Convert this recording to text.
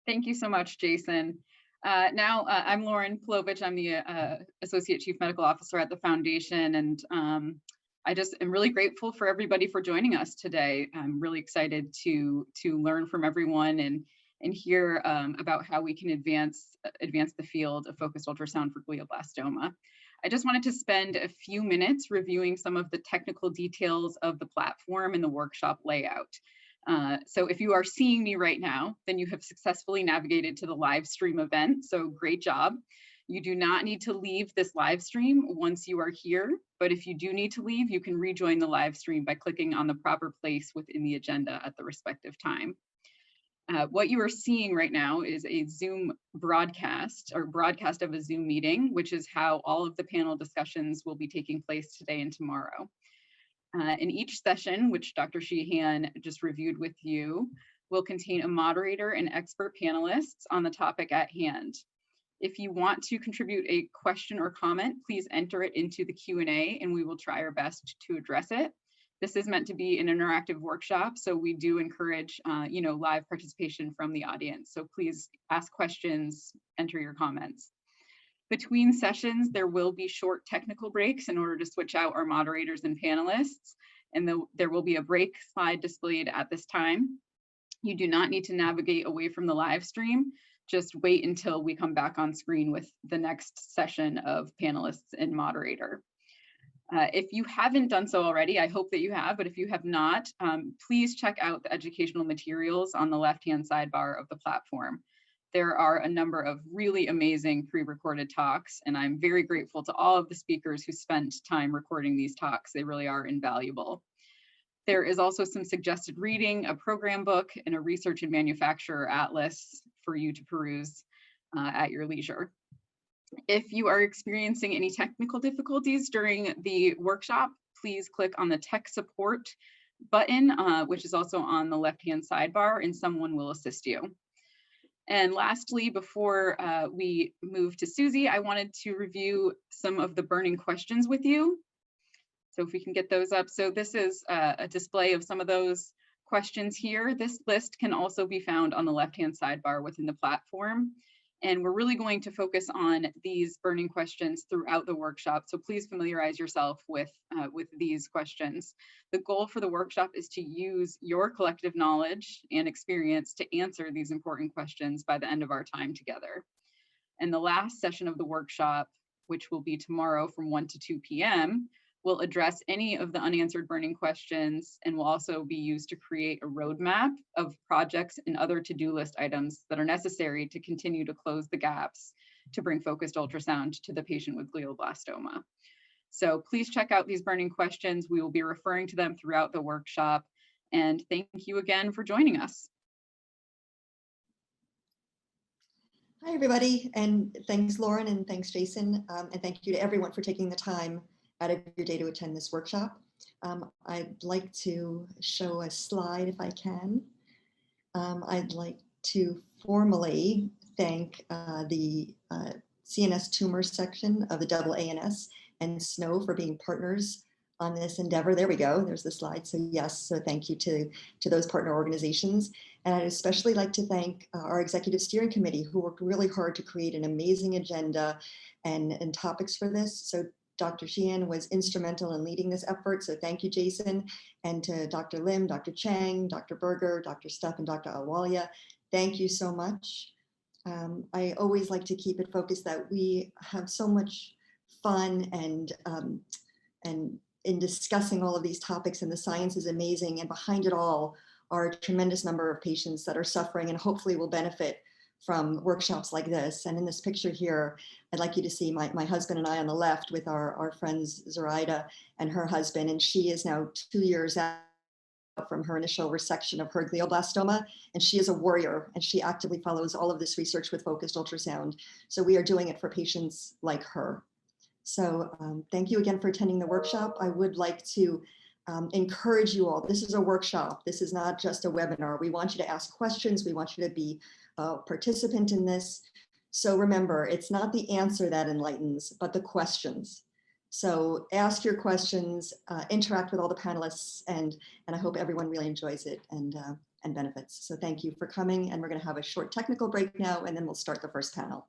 Thank you so much, Jason. I'm Lauren Pilovich. I'm the Associate Chief Medical Officer at the Foundation, and I just am really grateful for everybody for joining us today. I'm really excited to learn from everyone and hear about how we can advance the field of focused ultrasound for glioblastoma. I just wanted to spend a few minutes reviewing some of the technical details of the platform and the workshop layout. So if you are seeing me right now, then you have successfully navigated to the live stream event. So great job. You do not need to leave this live stream once you are here, but if you do need to leave, you can rejoin the live stream by clicking on the proper place within the agenda at the respective time. What you are seeing right now is a Zoom broadcast of a Zoom meeting, which is how all of the panel discussions will be taking place today and tomorrow. In each session, which Dr. Sheehan just reviewed with you, will contain a moderator and expert panelists on the topic at hand. If you want to contribute a question or comment, please enter it into the Q&A and we will try our best to address it. This is meant to be an interactive workshop, so we do encourage live participation from the audience. So please ask questions, enter your comments. Between sessions, there will be short technical breaks in order to switch out our moderators and panelists, and there will be a break slide displayed at this time. You do not need to navigate away from the live stream. Just wait until we come back on screen with the next session of panelists and moderator. If you haven't done so already, I hope that you have, but if you have not, please check out the educational materials on the left-hand sidebar of the platform. There are a number of really amazing pre-recorded talks, and I'm very grateful to all of the speakers who spent time recording these talks. They really are invaluable. There is also some suggested reading, a program book, and a research and manufacturer atlas for you to peruse at your leisure. If you are experiencing any technical difficulties during the workshop, please click on the tech support button, which is also on the left-hand sidebar, and someone will assist you. And lastly, before we move to Susie, I wanted to review some of the burning questions with you. So if we can get those up. So this is a display of some of those questions here. This list can also be found on the left-hand sidebar within the platform. And we're really going to focus on these burning questions throughout the workshop. So please familiarize yourself with these questions. The goal for the workshop is to use your collective knowledge and experience to answer these important questions by the end of our time together. And the last session of the workshop, which will be tomorrow from 1 to 2 p.m., will address any of the unanswered burning questions and will also be used to create a roadmap of projects and other to-do list items that are necessary to continue to close the gaps to bring focused ultrasound to the patient with glioblastoma. So please check out these burning questions. We will be referring to them throughout the workshop. And thank you again for joining us. Hi, everybody. And thanks, Lauren, and thanks, Jason. And thank you to everyone for taking the time out of your day to attend this workshop. I'd like to show a slide if I can. I'd like to formally thank the CNS Tumor Section of the AANS and SNO for being partners on this endeavor. There we go, there's the slide. So yes, so thank you to those partner organizations. And I'd especially like to thank our Executive Steering Committee who worked really hard to create an amazing agenda and topics for this. So Dr. Sheehan was instrumental in leading this effort. So thank you, Jason, and to Dr. Lim, Dr. Chang, Dr. Berger, Dr. Stepp, and Dr. Alwalia. Thank you so much. I always like to keep it focused that we have so much fun and in discussing all of these topics, and the science is amazing. And behind it all are a tremendous number of patients that are suffering and hopefully will benefit from workshops like this. And in this picture here, I'd like you to see my husband and I on the left with our friends Zoraida and her husband, and she is now 2 years out from her initial resection of her glioblastoma, and she is a warrior, and she actively follows all of this research with focused ultrasound. So we are doing it for patients like her. So thank you again for attending the workshop. I would like to encourage you all. This is a workshop. This is not just a webinar. We want you to ask questions. We want you to be a participant in this. So remember, it's not the answer that enlightens, but the questions. So ask your questions, interact with all the panelists, and I hope everyone really enjoys it. And and benefits. So thank you for coming, and we're going to have a short technical break now, and then we'll start the first panel.